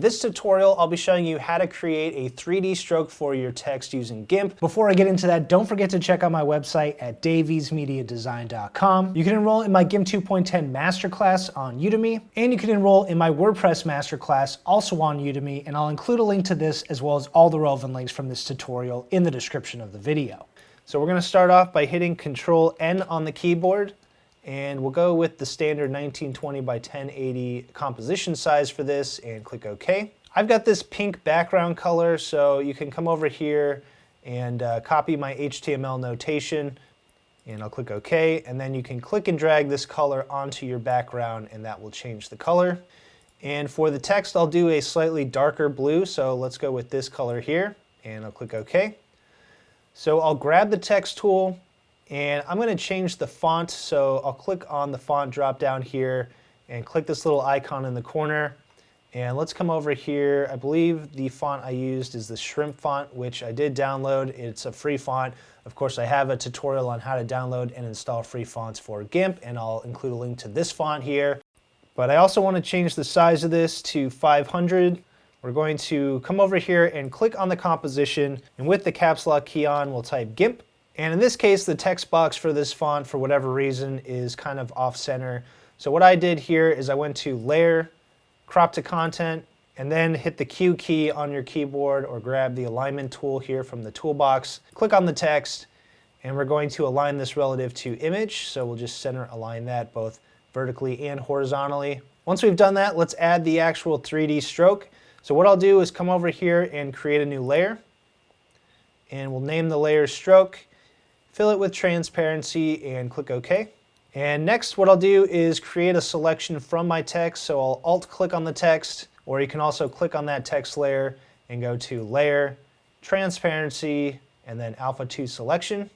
this tutorial, I'll be showing you how to create a 3D stroke for your text using GIMP. Before I get into that, don't forget to check out my website at daviesmediadesign.com. You can enroll in my GIMP 2.10 Masterclass on Udemy, and you can enroll in my WordPress Masterclass also on Udemy, and I'll include a link to this as well as all the relevant links from this tutorial in the description of the video. So we're going to start off by hitting Control-N on the keyboard, and we'll go with the standard 1920 by 1080 composition size for this and click OK. I've got this pink background color, so you can come over here and copy my HTML notation, and I'll click OK, and then you can click and drag this color onto your background and that will change the color. And for the text, I'll do a slightly darker blue, so let's go with this color here, and I'll click OK. So I'll grab the text tool, and I'm going to change the font, so I'll click on the font drop down here and click this little icon in the corner. And let's come over here. I believe the font I used is the Shrimp font, which I did download. It's a free font. Of course, I have a tutorial on how to download and install free fonts for GIMP, and I'll include a link to this font here. But I also want to change the size of this to 500. We're going to come over here and click on the composition, and with the caps lock key on, we'll type GIMP. And in this case, the text box for this font, for whatever reason, is kind of off center. So what I did here is I went to Layer, Crop to Content, and then hit the Q key on your keyboard or grab the alignment tool here from the toolbox. Click on the text, and we're going to align this relative to image. So we'll just center align that both vertically and horizontally. Once we've done that, let's add the actual 3D stroke. So what I'll do is come over here and create a new layer, and we'll name the layer stroke. Fill it with transparency and click OK. And next what I'll do is create a selection from my text. So I'll Alt-click on the text, or you can also click on that text layer and go to Layer, Transparency, and then Alpha 2 Selection.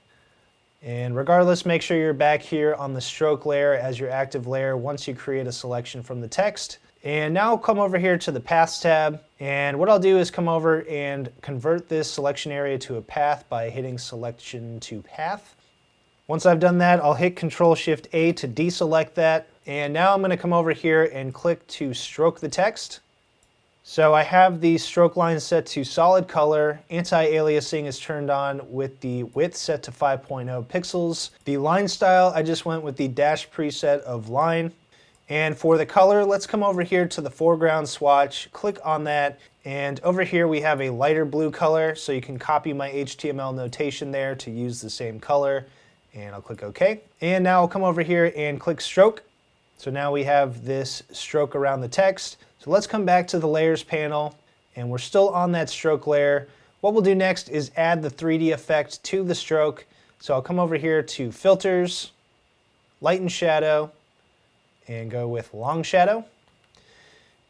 And regardless, make sure you're back here on the stroke layer as your active layer once you create a selection from the text. And now I'll come over here to the Paths tab, and what I'll do is come over and convert this selection area to a path by hitting Selection to Path. Once I've done that, I'll hit Control-Shift-A to deselect that, and now I'm going to come over here and click to stroke the text. So I have the stroke line set to solid color, anti-aliasing is turned on with the width set to 5.0 pixels. The line style, I just went with the dash preset of line. And for the color, let's come over here to the foreground swatch, click on that, and over here we have a lighter blue color, so you can copy my HTML notation there to use the same color, and I'll click OK. And now I'll come over here and click stroke. So now we have this stroke around the text. So let's come back to the layers panel, and we're still on that stroke layer. What we'll do next is add the 3D effect to the stroke. So I'll come over here to Filters, Light and Shadow, and go with long shadow.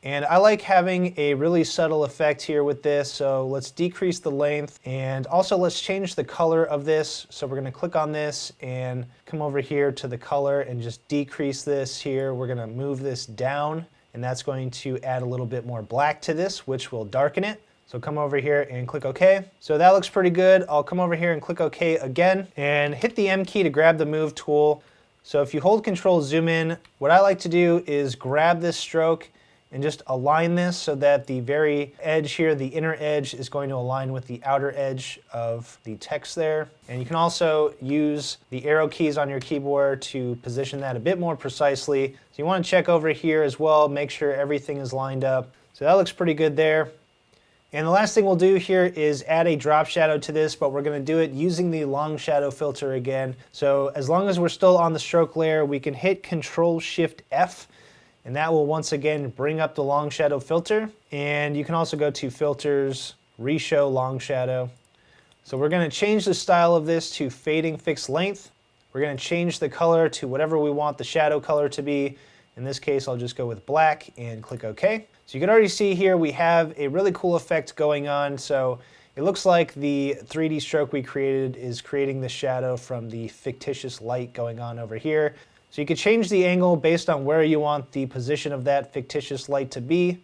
And I like having a really subtle effect here with this, so let's decrease the length, and also let's change the color of this. So we're going to click on this and come over here to the color and just decrease this here. We're going to move this down, and that's going to add a little bit more black to this, which will darken it. So come over here and click OK. So that looks pretty good. I'll come over here and click OK again and hit the M key to grab the move tool. So if you hold Control zoom in, what I like to do is grab this stroke and just align this so that the very edge here, the inner edge, is going to align with the outer edge of the text there. And you can also use the arrow keys on your keyboard to position that a bit more precisely. So you want to check over here as well, make sure everything is lined up. So that looks pretty good there. And the last thing we'll do here is add a drop shadow to this, but we're going to do it using the long shadow filter again. So as long as we're still on the stroke layer, we can hit Control-Shift-F, and that will once again bring up the long shadow filter. And you can also go to Filters, Reshow Long Shadow. So we're going to change the style of this to Fading Fixed Length. We're going to change the color to whatever we want the shadow color to be. In this case, I'll just go with black and click OK. So you can already see here we have a really cool effect going on. So it looks like the 3D stroke we created is creating the shadow from the fictitious light going on over here. So you could change the angle based on where you want the position of that fictitious light to be.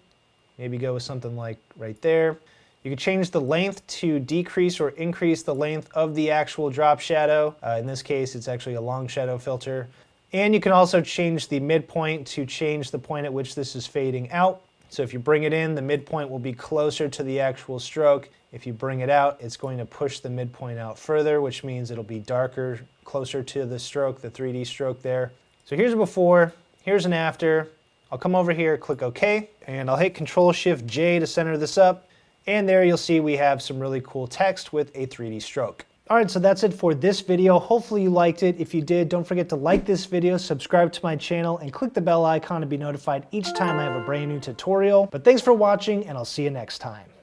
Maybe go with something like right there. You can change the length to decrease or increase the length of the actual drop shadow. In this case, it's actually a long shadow filter. And you can also change the midpoint to change the point at which this is fading out. So if you bring it in, the midpoint will be closer to the actual stroke. If you bring it out, it's going to push the midpoint out further, which means it'll be darker, closer to the stroke, the 3D stroke there. So here's a before, here's an after. I'll come over here, click OK, and I'll hit Control-Shift-J to center this up. And there you'll see we have some really cool text with a 3D stroke. All right, so that's it for this video. Hopefully you liked it. If you did, don't forget to like this video, subscribe to my channel, and click the bell icon to be notified each time I have a brand new tutorial. But thanks for watching, and I'll see you next time.